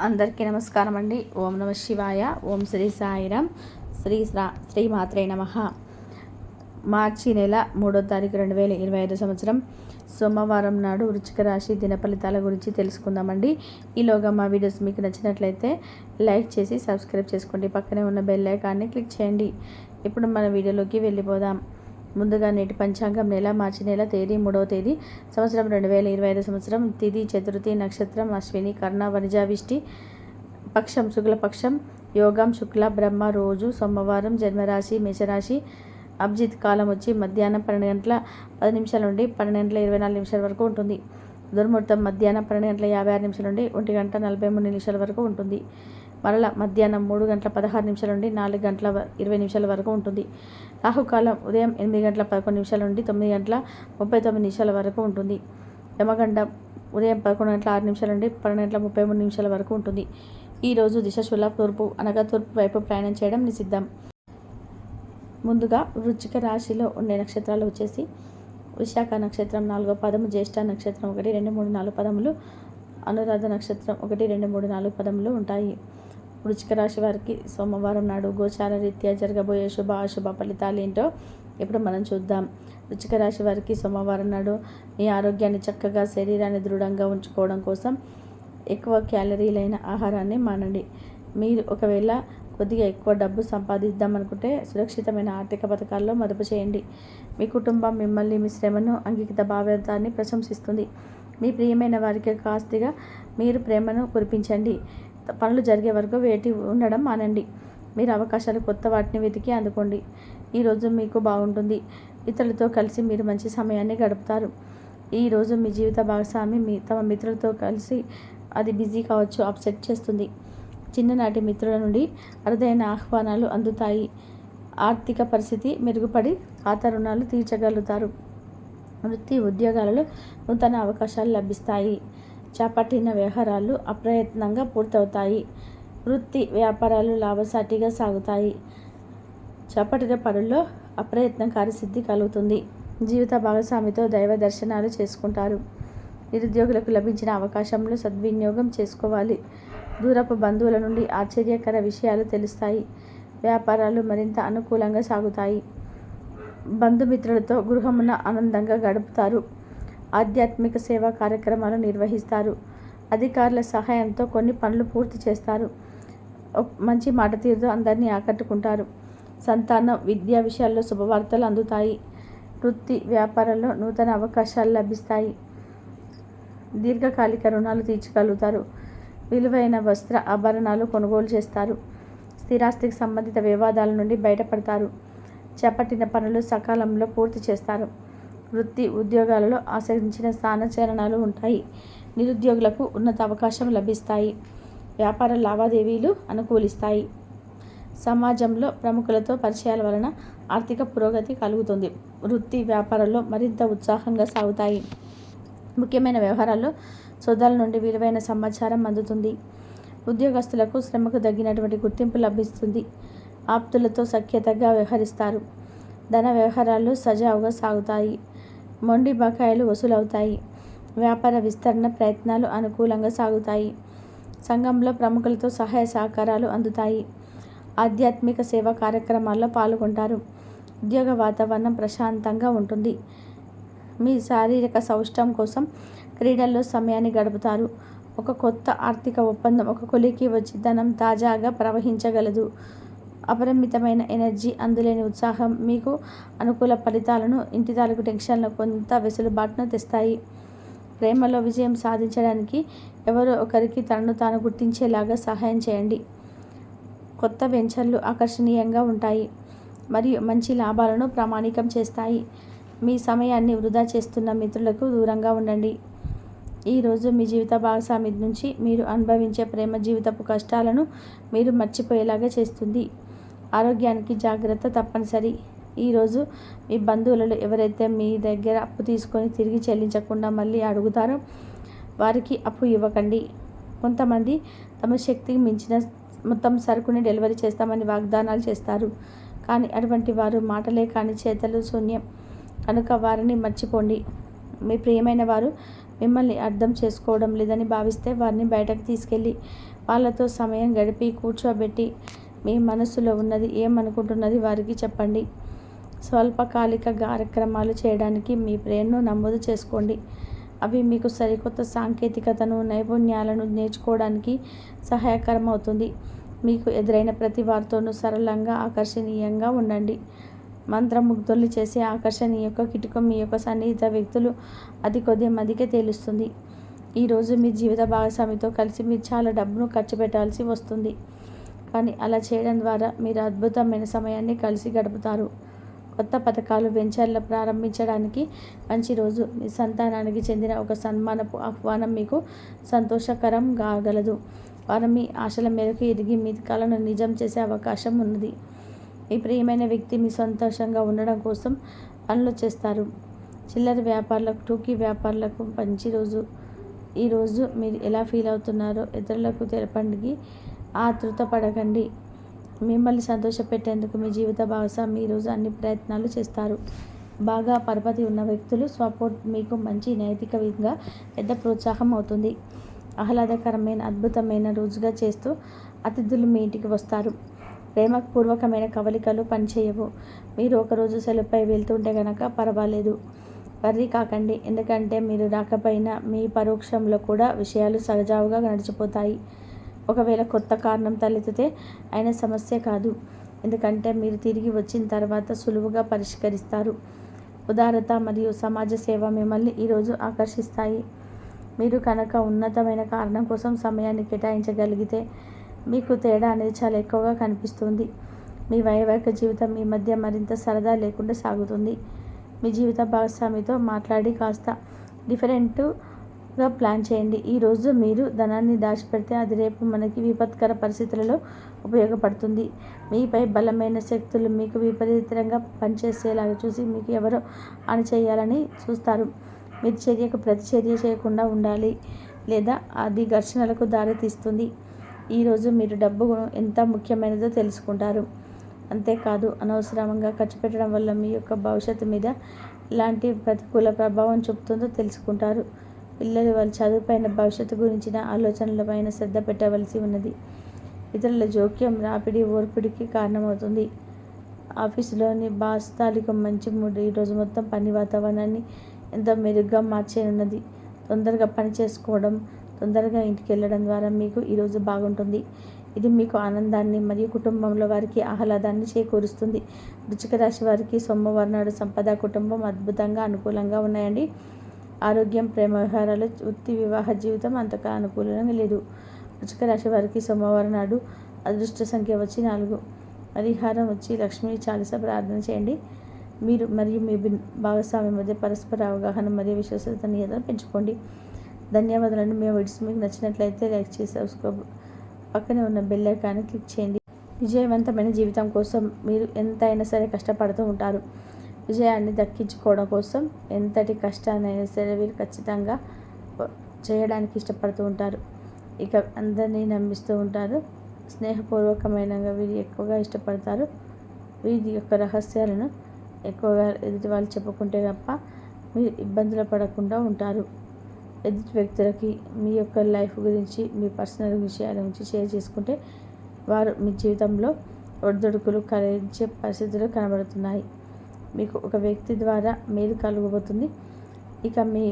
అందరికీ నమస్కారం అండి. ఓం నమ శివాయ. ఓం శ్రీ సాయిరామ్. శ్రీ మాత్రే నమః. మార్చి నెల 3వ తారీఖు 2025 సంవత్సరం సోమవారం నాడు వృశ్చిక రాశి దిన ఫలితాల గురించి తెలుసుకుందామండి. ఈలోగా మా వీడియోస్ మీకు నచ్చినట్లయితే లైక్ చేసి సబ్స్క్రైబ్ చేసుకోండి. పక్కనే ఉన్న బెల్ ఐకాన్ని క్లిక్ చేయండి. ఇప్పుడు మన వీడియోలోకి వెళ్ళిపోదాం. ముందుగా నేటి పంచాంగం నెల మార్చి నెల తేదీ 3వ తేదీ సంవత్సరం 2025 సంవత్సరం తిథి చతుర్థి నక్షత్రం అశ్విని కర్ణ వనిజావిష్టి పక్షం శుక్లపక్షం యోగం శుక్ల బ్రహ్మ రోజు సోమవారం జన్మరాశి మేషరాశి అభిజిత్ కాలం వచ్చి మధ్యాహ్నం 12:10 నుండి 12:24 వరకు ఉంటుంది. దుర్ముహూర్తం మధ్యాహ్నం 12:56 నుండి 1:43 వరకు ఉంటుంది. మరల మధ్యాహ్నం 3:16 నుండి 4:20 వరకు ఉంటుంది. రాహుకాలం ఉదయం 8:11 నుండి 9:39 వరకు ఉంటుంది. యమగండం ఉదయం 11:06 నుండి 12:33 వరకు ఉంటుంది. ఈరోజు దిశశూల తూర్పు అనగా తూర్పు వైపు ప్రయాణం చేయడం నిషిద్ధం. ముందుగా వృశ్చిక రాశిలో ఉండే నక్షత్రాలు వచ్చేసి విశాఖ నక్షత్రం 4వ పదము, జ్యేష్ఠ నక్షత్రం 1, 2, 3, 4 పదములు, అనురాధ నక్షత్రం 1, 2, 3, 4 పదములు ఉంటాయి. వృశ్చిక రాశి వారికి సోమవారం నాడు గోచార రీత్యా జరగబోయే శుభ అశుభ ఫలితాలు ఏంటో ఇప్పుడు మనం చూద్దాం. వృశ్చిక రాశి వారికి సోమవారం నాడు మీ ఆరోగ్యాన్ని చక్కగా శరీరాన్ని దృఢంగా ఉంచుకోవడం కోసం ఎక్కువ క్యాలరీలైన ఆహారాన్ని మానండి. మీరు ఒకవేళ కొద్దిగా ఎక్కువ డబ్బు సంపాదిద్దామనుకుంటే సురక్షితమైన ఆర్థిక పథకాల్లో మదుపు చేయండి. మీ కుటుంబం మిమ్మల్ని మీ శ్రమను అంకిత భావాన్ని ప్రశంసిస్తుంది. మీ ప్రియమైన వారికి కాస్తిగా మీరు ప్రేమను కురిపించండి. పనులు జరిగే వరకు వేచి ఉండడం మానండి. మీరు అవకాశాలు కొత్త వాటిని వెతికి అందుకోండి. ఈరోజు మీకు బాగుంటుంది. ఇతరులతో కలిసి మీరు మంచి సమయాన్ని గడుపుతారు. ఈరోజు మీ జీవిత భాగస్వామి తమ మిత్రులతో కలిసి అది బిజీ కావచ్చు, అప్సెట్ చేస్తుంది. చిన్ననాటి మిత్రుల నుండి అరుదైన ఆహ్వానాలు అందుతాయి. ఆర్థిక పరిస్థితి మెరుగుపడి పాత రుణాలు తీర్చగలుగుతారు. వృత్తి ఉద్యోగాలలో నూతన అవకాశాలు లభిస్తాయి. చేపట్టిన వ్యవహారాలు అప్రయత్నంగా పూర్తవుతాయి. వృత్తి వ్యాపారాలు లాభసాటిగా సాగుతాయి. చేపట్టిన పనుల్లో అప్రయత్నం కార్యసిద్ధి కలుగుతుంది. జీవిత భాగస్వామితో దైవ దర్శనాలు చేసుకుంటారు. నిరుద్యోగులకు లభించిన అవకాశంలో సద్వినియోగం చేసుకోవాలి. దూరపు బంధువుల నుండి ఆశ్చర్యకర విషయాలు తెలుస్తాయి. వ్యాపారాలు మరింత అనుకూలంగా సాగుతాయి. బంధుమిత్రులతో గృహమున ఆనందంగా గడుపుతారు. ఆధ్యాత్మిక సేవా కార్యక్రమాలు నిర్వహిస్తారు. అధికారుల సహాయంతో కొన్ని పనులు పూర్తి చేస్తారు. మంచి మాట తీరుతో అందరినీ ఆకట్టుకుంటారు. సంతానం విద్యా విషయాల్లో శుభవార్తలు అందుతాయి. వృత్తి వ్యాపారంలో నూతన అవకాశాలు లభిస్తాయి. దీర్ఘకాలిక రుణాలు తీర్చగలుగుతారు. విలువైన వస్త్ర ఆభరణాలు కొనుగోలు చేస్తారు. స్థిరాస్తికి సంబంధిత వివాదాల నుండి బయటపడతారు. చేపట్టిన పనులు సకాలంలో పూర్తి చేస్తారు. వృత్తి ఉద్యోగాలలో ఆశించిన స్థానచలనాలు ఉంటాయి. నిరుద్యోగులకు ఉన్నత అవకాశం లభిస్తాయి. వ్యాపార లావాదేవీలు అనుకూలిస్తాయి. సమాజంలో ప్రముఖులతో పరిచయాల వలన ఆర్థిక పురోగతి కలుగుతుంది. వృత్తి వ్యాపారాల్లో మరింత ఉత్సాహంగా సాగుతాయి. ముఖ్యమైన వ్యవహారాల్లో సోదరుల నుండి విలువైన సమాచారం అందుతుంది. ఉద్యోగస్తులకు శ్రమకు తగినటువంటి గుర్తింపు లభిస్తుంది. ఆప్తులతో సఖ్యతగా వ్యవహరిస్తారు. ధన వ్యవహారాలు సజావుగా సాగుతాయి. మొండి బకాయిలు వసూలవుతాయి. వ్యాపార విస్తరణ ప్రయత్నాలు అనుకూలంగా సాగుతాయి. సంఘంలో ప్రముఖులతో సహాయ సహకారాలు అందుతాయి. ఆధ్యాత్మిక సేవా కార్యక్రమాల్లో పాల్గొంటారు. ఉద్యోగ వాతావరణం ప్రశాంతంగా ఉంటుంది. మీ శారీరక సౌష్ఠవం కోసం క్రీడల్లో సమయాన్ని గడుపుతారు. ఒక కొత్త ఆర్థిక ఒప్పందం ఒక కొలికి వచ్చి ధనం తాజాగా ప్రవహించగలదు. అపరిమితమైన ఎనర్జీ, అందులేని ఉత్సాహం మీకు అనుకూల ఫలితాలను, ఇంటి తాలూకు టెన్షన్లు కొంత వెసులుబాటును తెస్తాయి. ప్రేమలో విజయం సాధించడానికి ఎవరో ఒకరికి తనను తాను గుర్తించేలాగా సహాయం చేయండి. కొత్త వెంచర్లు ఆకర్షణీయంగా ఉంటాయి మరియు మంచి లాభాలను ప్రామాణికం చేస్తాయి. మీ సమయాన్ని వృధా చేస్తున్న మిత్రులకు దూరంగా ఉండండి. ఈరోజు మీ జీవిత భాగస్వామి నుంచి మీరు అనుభవించే ప్రేమ జీవితపు కష్టాలను మీరు మర్చిపోయేలాగా చేస్తుంది. ఆరోగ్యానికి జాగ్రత్త తప్పనిసరి. ఈరోజు మీ బంధువులలో ఎవరైతే మీ దగ్గర అప్పు తీసుకొని తిరిగి చెల్లించకుండా మళ్ళీ అడుగుతారో వారికి అప్పు ఇవ్వకండి. కొంతమంది తమ శక్తికి మించిన మొత్తం సరుకుని డెలివరీ చేస్తామని వాగ్దానాలు చేస్తారు. కానీ అటువంటి వారు మాటలే కానీ చేతలు శూన్యం కనుక వారిని మర్చిపోండి. మీ ప్రియమైన వారు మిమ్మల్ని అర్థం చేసుకోవడం లేదని భావిస్తే వారిని బయటకు తీసుకెళ్ళి వాళ్ళతో సమయం గడిపి కూర్చోబెట్టి మీ మనసులో ఉన్నది ఏమనుకుంటున్నది వారికి చెప్పండి. స్వల్పకాలిక కార్యక్రమాలు చేయడానికి మీ ప్రేరణను నమోదు చేసుకోండి. అవి మీకు సరికొత్త సాంకేతికతను, నైపుణ్యాలను నేర్చుకోవడానికి సహాయకరం అవుతుంది. మీకు ఎదురైన ప్రతి వారితోనూ సరళంగా, ఆకర్షణీయంగా ఉండండి. మంత్రముగ్ధుల్ని చేసే ఆకర్షణ యొక్క కిటుకు మీ యొక్క సన్నిహిత వ్యక్తులు అతి కొద్ది మందికే తెలుస్తుంది. ఈరోజు మీ జీవిత భాగస్వామితో కలిసి మీరు చాలా డబ్బును ఖర్చు పెట్టాల్సి వస్తుంది. కానీ అలా చేయడం ద్వారా మీరు అద్భుతమైన సమయాన్ని కలిసి గడుపుతారు. కొత్త పథకాలు, వెంచర్లు ప్రారంభించడానికి మంచి రోజు. మీ సంతానానికి చెందిన ఒక సన్మానపు ఆహ్వానం మీకు సంతోషకరం కాగలదు. వారు మీ ఆశల మేరకు ఎదిగి మీ కలను నిజం చేసే అవకాశం ఉన్నది. మీ ప్రియమైన వ్యక్తి మీ సంతోషంగా ఉండడం కోసం పనులు చేస్తారు. చిల్లర వ్యాపారులకు, టూకీ వ్యాపారులకు మంచి రోజు. ఈరోజు మీరు ఎలా ఫీల్ అవుతున్నారో ఇతరులకు తెలపండి. ఆతృత పడకండి. మిమ్మల్ని సంతోషపెట్టేందుకు మీ జీవిత భాగస్వామి ఈరోజు అన్ని ప్రయత్నాలు చేస్తారు. బాగా పరపతి ఉన్న వ్యక్తులు సపోర్ట్ మీకు మంచి నైతికంగా పెద్ద ప్రోత్సాహం అవుతుంది. ఆహ్లాదకరమైన, అద్భుతమైన రోజుగా చేస్తూ అతిథులు మీ ఇంటికి వస్తారు. ప్రేమపూర్వకమైన కవలికలు పనిచేయవు. మీరు ఒకరోజు సెలవుపై వెళ్తుంటే కనుక పర్వాలేదు, వర్రీ కాకండి. ఎందుకంటే మీరు రాకపోయినా మీ పరోక్షంలో కూడా విషయాలు సజావుగా నడిచిపోతాయి. ఒకవేళ కొత్త కారణం తలెత్తితే అయిన సమస్య కాదు. ఎందుకంటే మీరు తిరిగి వచ్చిన తర్వాత సులువుగా పరిష్కరిస్తారు. ఉదారత మరియు సమాజ సేవ మిమ్మల్ని ఈరోజు ఆకర్షిస్తాయి. మీరు కనుక ఉన్నతమైన కారణం కోసం సమయాన్ని కేటాయించగలిగితే మీకు తేడా అనేది చాలా ఎక్కువగా కనిపిస్తుంది. మీ వైవాహిక జీవితం మీ మధ్య మరింత సరదా లేకుండా సాగుతుంది. మీ జీవిత భాగస్వామితో మాట్లాడి కాస్త డిఫరెంట్గా ప్లాన్ చేయండి. ఈరోజు మీరు ధనాన్ని దాచిపెడితే అది రేపు మనకి విపత్కర పరిస్థితులలో ఉపయోగపడుతుంది. మీపై బలమైన శక్తులు మీకు విపరీతంగా పనిచేసేలాగా చూసి మీకు ఎవరో అణిచేయాలని చూస్తారు. మీరు చర్యకు ప్రతిచర్య చేయకుండా ఉండాలి, లేదా అది ఘర్షణలకు దారితీస్తుంది. ఈరోజు మీరు డబ్బు ఎంత ముఖ్యమైనదో తెలుసుకుంటారు. అంతేకాదు, అనవసరంగా ఖర్చు పెట్టడం వల్ల మీ యొక్క భవిష్యత్తు మీద ఎలాంటి ప్రతికూల ప్రభావం చూపుతుందో తెలుసుకుంటారు. పిల్లలు వాళ్ళ చదువుపైన, భవిష్యత్తు గురించిన ఆలోచనలపైన శ్రద్ధ పెట్టవలసి ఉన్నది. ఇతరుల జోక్యం రాపిడి, ఓర్పిడికి కారణమవుతుంది. ఆఫీసులోని బాస్ తాలూకు మంచి మూడ్ ఈరోజు మొత్తం పని వాతావరణాన్ని ఎంతో మెరుగ్గా మార్చేనున్నది. తొందరగా పని చేసుకోవడం, తొందరగా ఇంటికి వెళ్ళడం ద్వారా మీకు ఈరోజు బాగుంటుంది. ఇది మీకు ఆనందాన్ని మరియు కుటుంబంలో వారికి ఆహ్లాదాన్ని చేకూరుస్తుంది. వృశ్చిక రాశి వారికి సోమవారం నాడు సంపద, కుటుంబం అద్భుతంగా అనుకూలంగా ఉన్నాయండి. ఆరోగ్యం, ప్రేమ వ్యవహారాలు, వృత్తి, వివాహ జీవితం అంతగా అనుకూలంగా లేదు. వృశ్చిక రాశి వారికి సోమవారం నాడు అదృష్ట సంఖ్య వచ్చి 4. పరిహారం వచ్చి లక్ష్మీ చాలీస ప్రార్థన చేయండి. మీరు మరియు మీ భాగస్వామి మధ్య పరస్పర అవగాహన మరియు విశ్వసనీయతను పెంచుకోండి. ధన్యవాదాలండి. మీ వీడియోస్ మీకు నచ్చినట్లయితే లైక్ చేసి సబ్స్క్రైబ్, పక్కనే ఉన్న బెల్ ఐకాన్ని క్లిక్ చేయండి. విజయవంతమైన జీవితం కోసం మీరు ఎంతైనా సరే కష్టపడుతూ ఉంటారు. విజయాన్ని దక్కించుకోవడం కోసం ఎంతటి కష్టాన్నైనా సరే వీరు ఖచ్చితంగా చేయడానికి ఇష్టపడుతూ ఉంటారు. ఇక అందరినీ నమ్మిస్తూ ఉంటారు. స్నేహపూర్వకమైనగా వీరు ఎక్కువగా ఇష్టపడతారు. వీరి యొక్క రహస్యాలను ఎక్కువగా ఎదుటి వాళ్ళు చెప్పుకుంటే తప్ప మీరు ఇబ్బందులు పడకుండా ఉంటారు. ఎదుటి వ్యక్తులకి మీ యొక్క లైఫ్ గురించి, మీ పర్సనల్ విషయాల గురించి షేర్ చేసుకుంటే వారు మీ జీవితంలో ఒడిదుడుకులు కలిగించే పరిస్థితులు కనబడుతున్నాయి. మీకు ఒక వ్యక్తి ద్వారా మేలు కలగబోతుంది. ఇక మీ